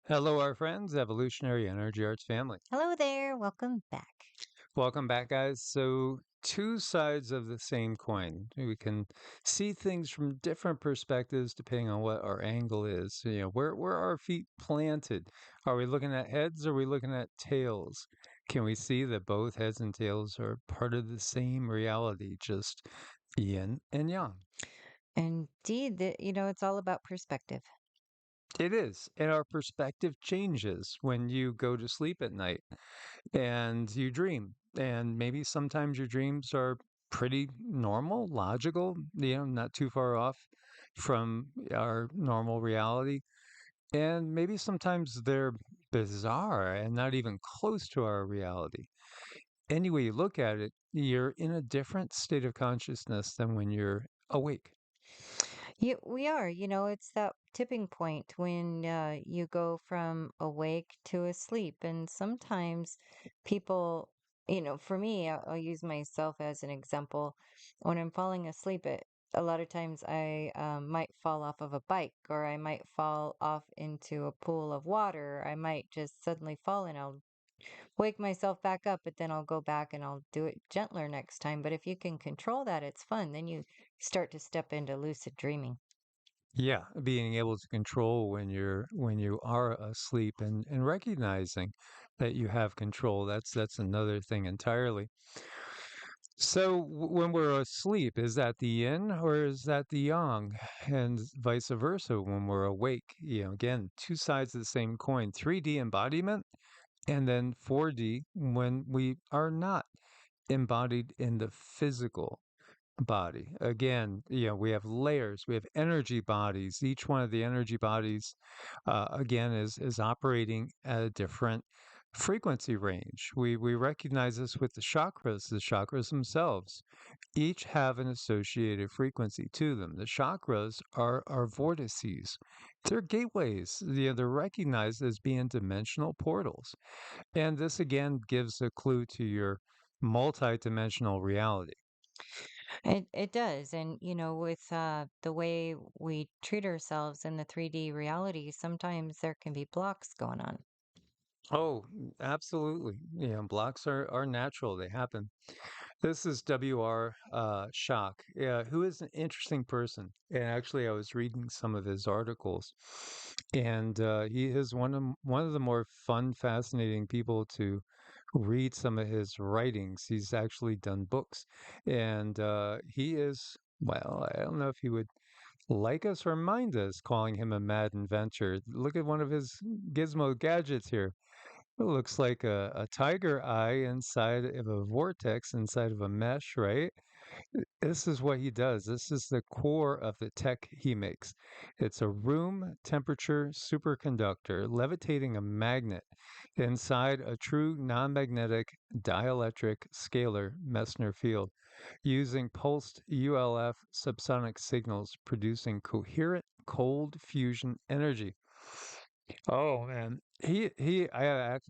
Hello, our friends, Evolutionary Energy Arts family. Hello there, welcome back. Welcome back, guys. So, two sides of the same coin. We can see things from different perspectives depending on what our angle is. Where are our feet planted? Are we looking at heads or are we looking at tails? Can we see that both heads and tails are part of the same reality, just yin and yang? Indeed, it's all about perspective. It is. And our perspective changes when you go to sleep at night and you dream. And maybe sometimes your dreams are pretty normal, logical, not too far off from our normal reality. And maybe sometimes they're bizarre and not even close to our reality. Any way you look at it, you're in a different state of consciousness than when you're awake. We are, it's that tipping point when you go from awake to asleep. And sometimes people, for me, I'll use myself as an example. When I'm falling asleep, a lot of times I might fall off of a bike or I might fall off into a pool of water. I might just suddenly fall and I'll wake myself back up, but then I'll go back and I'll do it gentler next time. But if you can control that, it's fun. Then you start to step into lucid dreaming. Yeah, being able to control when you are asleep and recognizing that you have control. That's another thing entirely. So when we're asleep, is that the yin or is that the yang? And vice versa when we're awake. Again, two sides of the same coin. 3D embodiment and then 4D when we are not embodied in the physical body. Again, we have layers, we have energy bodies. Each one of the energy bodies, again, is operating at a different frequency range. We recognize this with the chakras. The chakras themselves each have an associated frequency to them. The chakras are vortices. They're gateways. They're recognized as being dimensional portals. And this again gives a clue to your multidimensional reality. It does. And, with the way we treat ourselves in the 3D reality, sometimes there can be blocks going on. Oh, absolutely. Blocks are natural. They happen. This is WR Shock, who is an interesting person. And actually, I was reading some of his articles, and he is one of the more fun, fascinating people to read some of his writings. He's actually done books, and he is. Well, I don't know if he would like us or mind us calling him a mad inventor. Look at one of his gizmo gadgets here. It looks like a tiger eye inside of a vortex, inside of a mesh, right? This is what he does. This is the core of the tech he makes. It's a room temperature superconductor levitating a magnet inside a true non magnetic dielectric scalar Messner field using pulsed ULF subsonic signals producing coherent cold fusion energy. Oh man,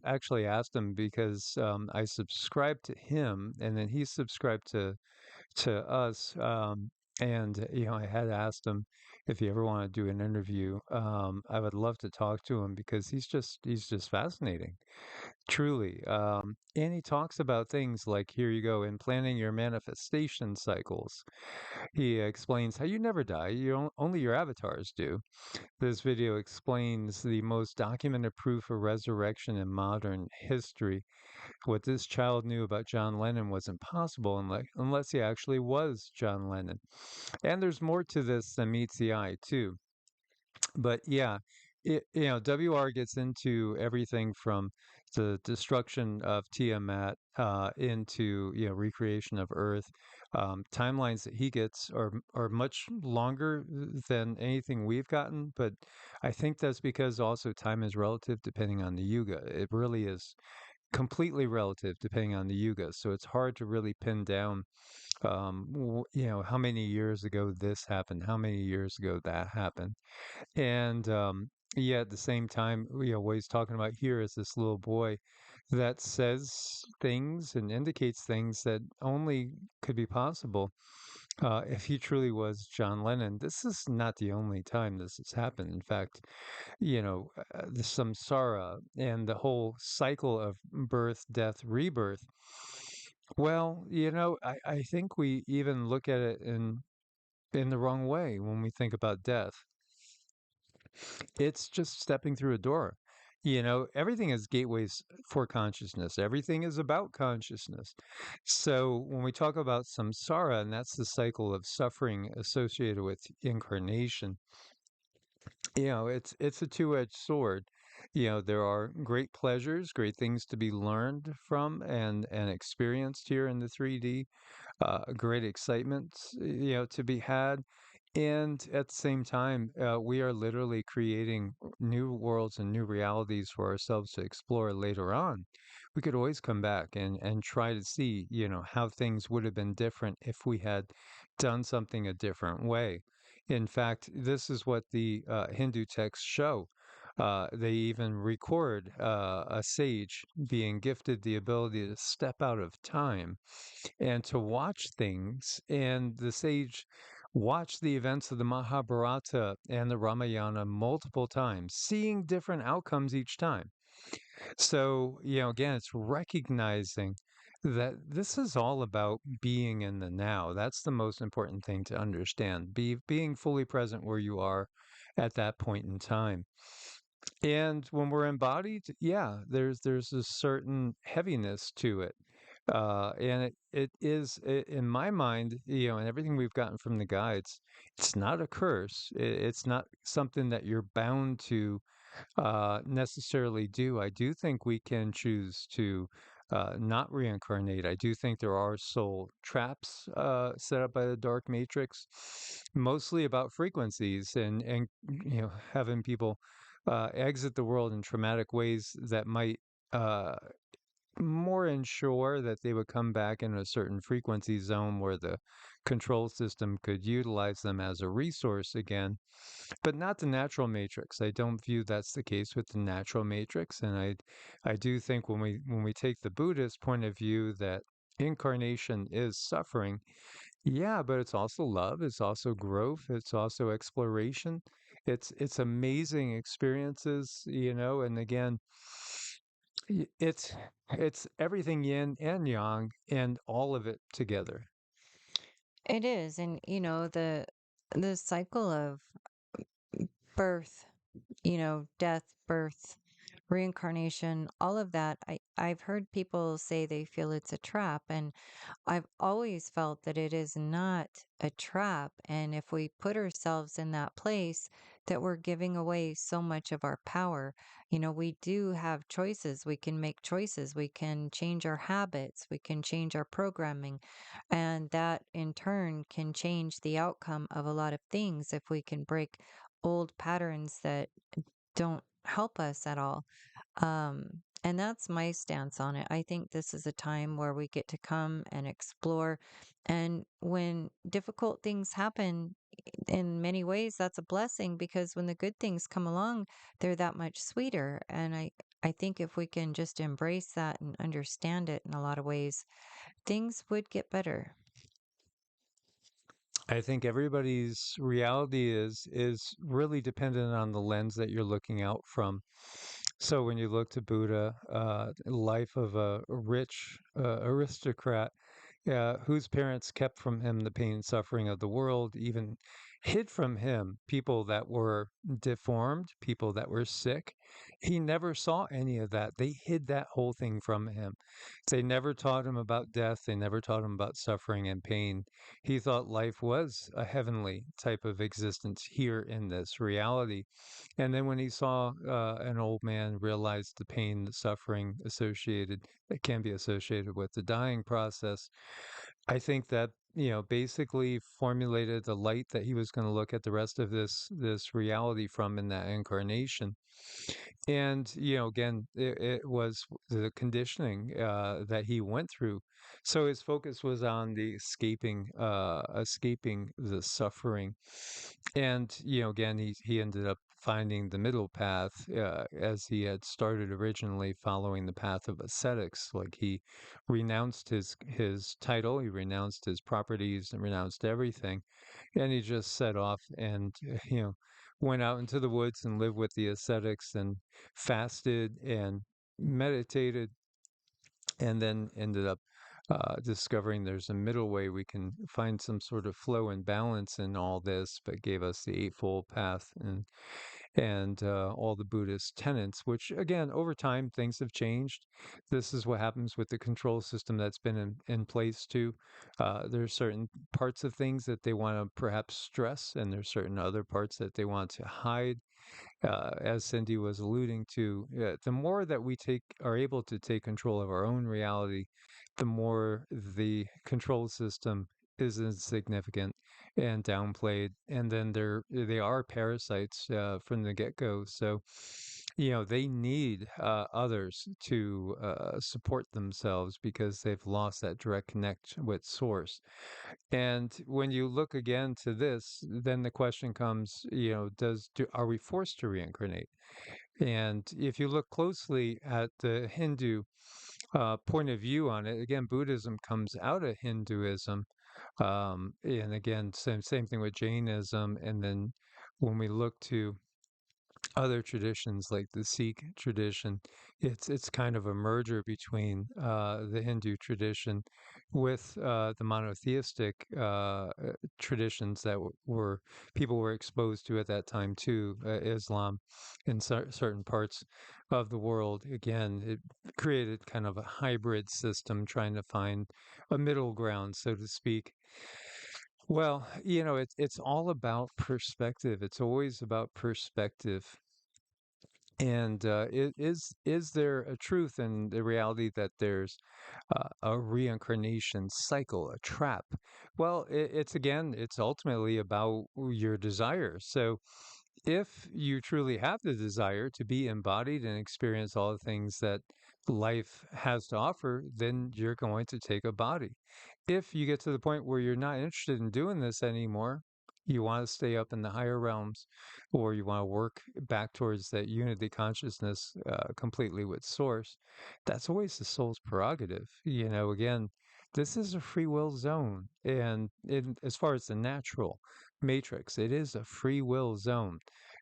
actually asked him because I subscribed to him, and then he subscribed to us. And I had asked him if he ever wanted to do an interview. I would love to talk to him because he's just fascinating. Truly. And he talks about things like, here you go, in planning your manifestation cycles. He explains how you never die, only your avatars do. This video explains the most documented proof of resurrection in modern history. What this child knew about John Lennon was impossible unless he actually was John Lennon. And there's more to this than meets the eye, too. But yeah, WR gets into everything from the destruction of Tiamat into recreation of Earth. Timelines that he gets are much longer than anything we've gotten, but I think that's because also time is relative depending on the yuga. It really is completely relative depending on the yuga, so it's hard to really pin down how many years ago this happened, how many years ago that happened. And yeah, at the same time, what he's talking about here is this little boy that says things and indicates things that only could be possible if he truly was John Lennon, this is not the only time this has happened. In fact, the samsara and the whole cycle of birth, death, rebirth. Well, I think we even look at it in the wrong way when we think about death. It's just stepping through a door. Everything is gateways for consciousness. Everything is about consciousness. So when we talk about samsara, and that's the cycle of suffering associated with incarnation, it's a two-edged sword. There are great pleasures, great things to be learned from and experienced here in the 3D, great excitement, to be had. And at the same time, we are literally creating new worlds and new realities for ourselves to explore later on. We could always come back and try to see, how things would have been different if we had done something a different way. In fact, this is what the Hindu texts show. They even record a sage being gifted the ability to step out of time and to watch things. And the sage watched the events of the Mahabharata and the Ramayana multiple times, seeing different outcomes each time. So, again, it's recognizing that this is all about being in the now. That's the most important thing to understand. Being fully present where you are at that point in time. And when we're embodied, yeah, there's a certain heaviness to it. And it is in my mind, and everything we've gotten from the guides, it's not a curse. It's not something that you're bound to necessarily do. I do think we can choose to not reincarnate. I do think there are soul traps set up by the dark matrix, mostly about frequencies and having people exit the world in traumatic ways that might uh, more ensure that they would come back in a certain frequency zone where the control system could utilize them as a resource again, but not the natural matrix. I don't view that's the case with the natural matrix, and I do think when we take the Buddhist point of view that incarnation is suffering, yeah, but it's also love, it's also growth, it's also exploration. It's amazing experiences, and again, it's everything yin and yang and all of it together. It is, and the cycle of birth, death, birth, reincarnation, all of that. I've heard people say they feel it's a trap, and I've always felt that it is not a trap. And if we put ourselves in that place, that we're giving away so much of our power. We do have choices. We can make choices. We can change our habits. We can change our programming. And that in turn can change the outcome of a lot of things if we can break old patterns that don't help us at all. And that's my stance on it. I think this is a time where we get to come and explore. And when difficult things happen, in many ways, that's a blessing because when the good things come along, they're that much sweeter. And I think if we can just embrace that and understand it in a lot of ways, things would get better. I think everybody's reality is really dependent on the lens that you're looking out from. So when you look to Buddha, life of a rich aristocrat, whose parents kept from him the pain and suffering of the world, even hid from him people that were deformed, people that were sick. He never saw any of that. They hid that whole thing from him. They never taught him about death. They never taught him about suffering and pain. He thought life was a heavenly type of existence here in this reality. And then when he saw an old man realize the pain, the suffering associated that can be associated with the dying process, I think that basically formulated the light that he was going to look at the rest of this reality from in that incarnation. And again, it was the conditioning that he went through. So his focus was on the escaping the suffering. And again, he ended up finding the middle path, as he had started originally following the path of ascetics. Like he renounced his title, he renounced his properties, and renounced everything, and he just set off and you know went out into the woods and lived with the ascetics and fasted and meditated, and then ended up discovering there's a middle way we can find some sort of flow and balance in all this, but gave us the Eightfold Path and all the Buddhist tenets, which again, over time, things have changed. This is what happens with the control system that's been in place too. There's certain parts of things that they want to perhaps stress, and there's certain other parts that they want to hide. As Cindy was alluding to, the more that we are able to take control of our own reality, the more the control system is insignificant and downplayed, and then they are parasites from the get-go. So, they need others to support themselves because they've lost that direct connect with source. And when you look again to this, then the question comes, are we forced to reincarnate? And if you look closely at the Hindu point of view on it, again, Buddhism comes out of Hinduism, and again, same thing with Jainism. And then when we look to other traditions like the Sikh tradition, it's kind of a merger between the Hindu tradition with the monotheistic traditions that were people were exposed to at that time too, Islam in certain parts of the world. Again, it created kind of a hybrid system, trying to find a middle ground, so to speak. Well, it's all about perspective. It's always about perspective. And is there a truth in the reality that there's a reincarnation cycle, a trap? Well, it's ultimately about your desire. So if you truly have the desire to be embodied and experience all the things that life has to offer, then you're going to take a body. If you get to the point where you're not interested in doing this anymore, you want to stay up in the higher realms, or you want to work back towards that unity consciousness completely with source, that's always the soul's prerogative. Again, this is a free will zone. And as far as the natural matrix, it is a free will zone.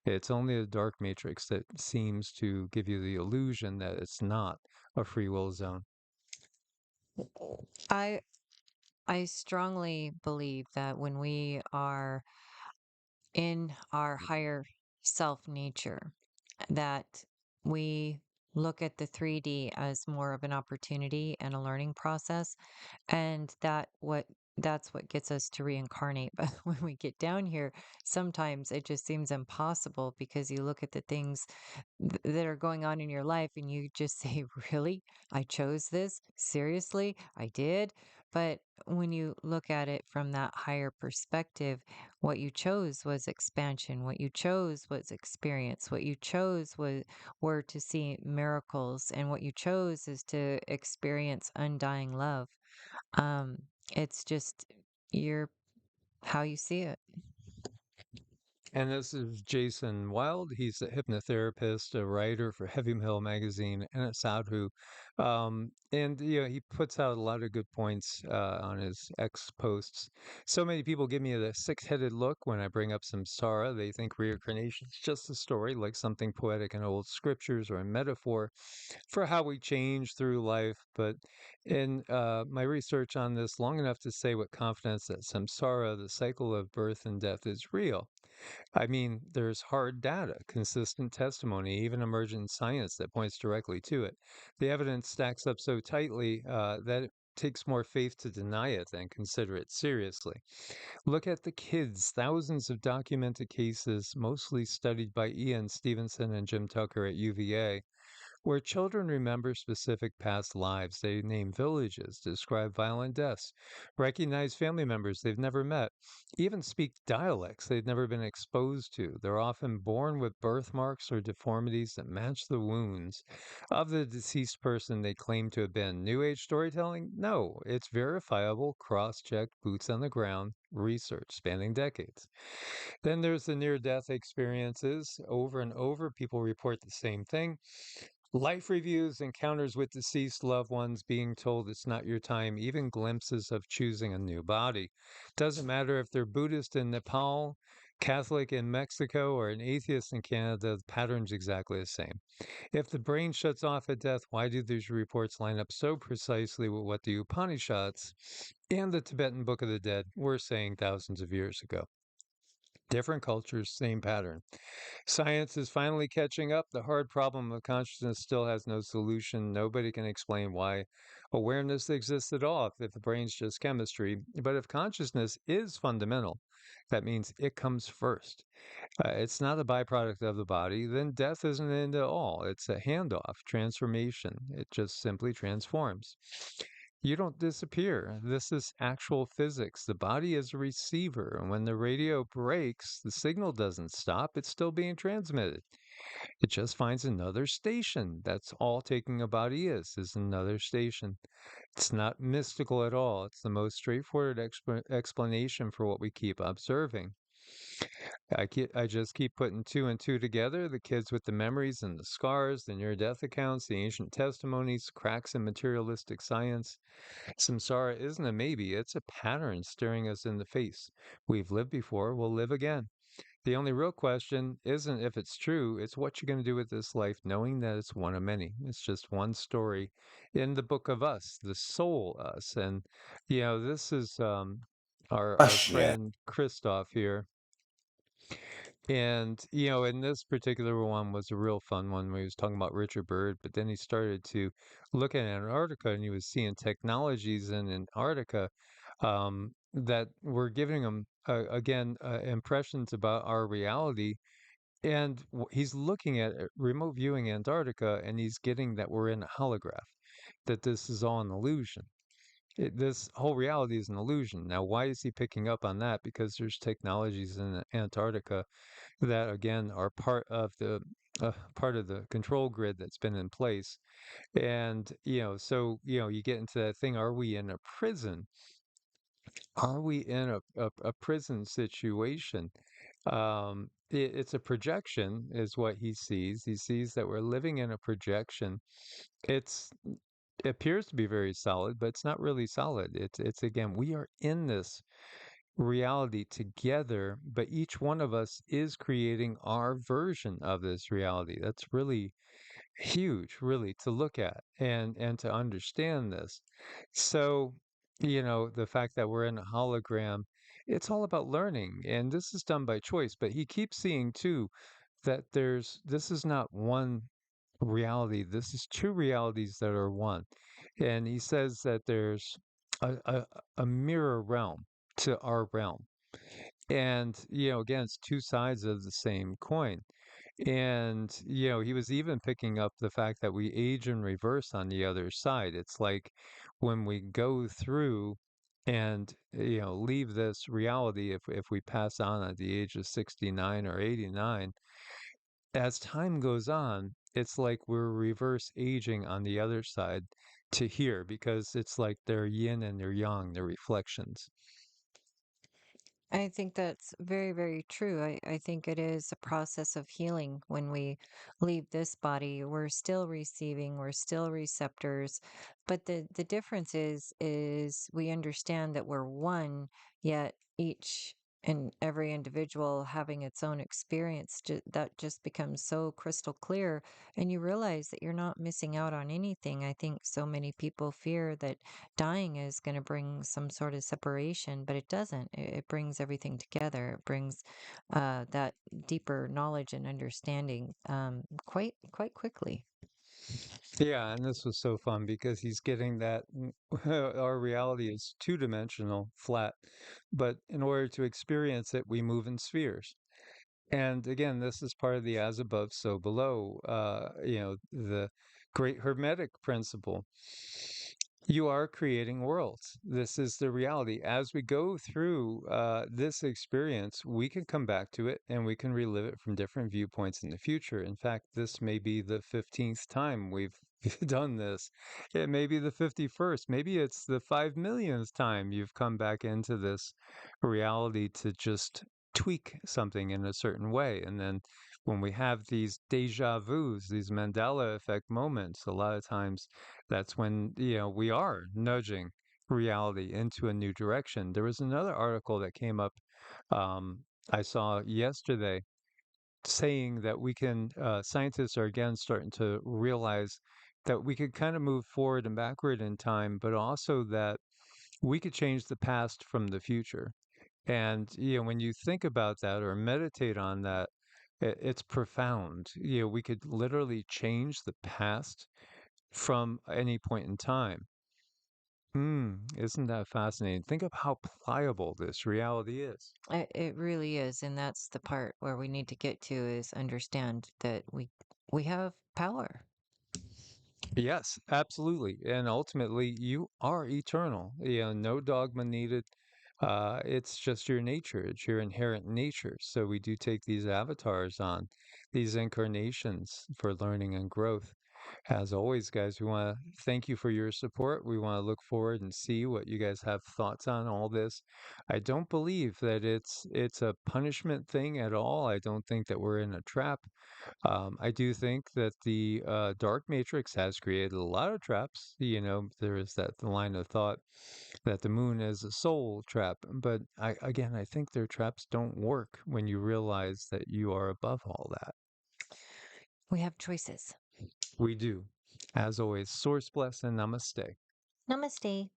It's only the dark matrix that seems to give you the illusion that it's not a free will zone. I I strongly believe that when we are in our higher self nature, that we look at the 3D as more of an opportunity and a learning process, and that's what gets us to reincarnate. But when we get down here, sometimes it just seems impossible because you look at the things that are going on in your life and you just say, really? I chose this? Seriously? I did? But when you look at it from that higher perspective, what you chose was expansion. What you chose was experience. What you chose were to see miracles. And what you chose is to experience undying love. Um, it's just your how you see it. And this is Jason Wild. He's a hypnotherapist, a writer for Heavy Metal Magazine, and a sadhu. And he puts out a lot of good points on his X posts. So many people give me the six-headed look when I bring up samsara. They think reincarnation is just a story, like something poetic in old scriptures or a metaphor for how we change through life. But in my research on this, long enough to say with confidence that samsara, the cycle of birth and death, is real. I mean, there's hard data, consistent testimony, even emergent science that points directly to it. The evidence stacks up so tightly that it takes more faith to deny it than consider it seriously. Look at the kids, thousands of documented cases, mostly studied by Ian Stevenson and Jim Tucker at UVA, where children remember specific past lives. They name villages, describe violent deaths, recognize family members they've never met, even speak dialects they've never been exposed to. They're often born with birthmarks or deformities that match the wounds of the deceased person they claim to have been. New Age storytelling? No, it's verifiable, cross checked, boots on the ground research spanning decades. Then there's the near death experiences. Over and over, people report the same thing. Life reviews, encounters with deceased loved ones, being told it's not your time, even glimpses of choosing a new body. Doesn't matter if they're Buddhist in Nepal, Catholic in Mexico, or an atheist in Canada, the pattern's exactly the same. If the brain shuts off at death, why do these reports line up so precisely with what the Upanishads and the Tibetan Book of the Dead were saying thousands of years ago? Different cultures, same pattern. Science is finally catching up. The hard problem of consciousness still has no solution. Nobody can explain why awareness exists at all if the brain's just chemistry. But if consciousness is fundamental, that means it comes first. It's not a byproduct of the body, then death isn't an end at all. It's a handoff, transformation. It just simply transforms. You don't disappear. This is actual physics. The body is a receiver, and when the radio breaks, the signal doesn't stop. It's still being transmitted. It just finds another station. That's all taking a body is another station. It's not mystical at all. It's the most straightforward explanation for what we keep observing. I just keep putting two and two together, the kids with the memories and the scars, the near-death accounts, the ancient testimonies, cracks in materialistic science. Samsara isn't a maybe, it's a pattern staring us in the face. We've lived before, we'll live again. The only real question isn't if it's true, it's what you're going to do with this life, knowing that it's one of many. It's just one story in the book of us, the soul us. And, this is our Gosh, yeah. friend Christoph here. And, in this particular one was a real fun one where he was talking about Richard Byrd, but then he started to look at Antarctica and he was seeing technologies in Antarctica that were giving him, again, impressions about our reality. And he's looking at remote viewing Antarctica and he's getting that we're in a holograph, that this is all an illusion. This whole reality is an illusion. Now, why is he picking up on that? Because there's technologies in Antarctica that again are part of the control grid that's been in place. And so you get into that thing, are we in a prison? Are we in a prison situation? It's a projection is what he sees that we're living in a projection. It appears to be very solid, but it's not really solid. It's again, we are in this reality together, but each one of us is creating our version of this reality. That's really huge, really, to look at and to understand this. So, the fact that we're in a hologram, it's all about learning, and this is done by choice. But he keeps seeing too that this is not one reality. This is two realities that are one. And he says that there's a, a, a mirror realm to our realm. And, again, it's two sides of the same coin. And, he was even picking up the fact that we age in reverse on the other side. It's like when we go through and, leave this reality, if we pass on at the age of 69 or 89, as time goes on, it's like we're reverse aging on the other side to here because it's like they're yin and they're yang, they're reflections. I think that's very, very true. I think it is a process of healing when we leave this body. We're still receiving, we're still receptors. But the difference is we understand that we're one, yet each and every individual having its own experience, that just becomes so crystal clear. And you realize that you're not missing out on anything. I think so many people fear that dying is going to bring some sort of separation, but it doesn't. It brings everything together. It brings that deeper knowledge and understanding quite quickly. Yeah, and this was so fun because he's getting that our reality is two-dimensional, flat, but in order to experience it, we move in spheres. And again, this is part of the as above, so below, the great Hermetic principle. You are creating worlds. This is the reality. As we go through this experience, we can come back to it and we can relive it from different viewpoints in the future. In fact, this may be the 15th time we've done this. It may be the 51st. Maybe it's the 5 millionth time you've come back into this reality to just tweak something in a certain way. And then when we have these deja vus, these Mandela effect moments, a lot of times that's when, we are nudging reality into a new direction. There was another article that came up, um, I saw yesterday, saying that scientists are again starting to realize that we could kind of move forward and backward in time, but also that we could change the past from the future. And, when you think about that or meditate on that, it's profound. We could literally change the past from any point in time. Isn't that fascinating? Think of how pliable this reality is. It really is, and that's the part where we need to get to is understand that we have power. Yes, absolutely. And ultimately, you are eternal. No dogma needed. It's just your nature. It's your inherent nature. So we do take these avatars on, these incarnations for learning and growth. As always, guys, we want to thank you for your support. We want to look forward and see what you guys have thoughts on all this. I don't believe that it's a punishment thing at all. I don't think that we're in a trap. I do think that the dark matrix has created a lot of traps. There is that line of thought that the moon is a soul trap. But again, I think their traps don't work when you realize that you are above all that. We have choices. We do. As always, source bless and namaste. Namaste.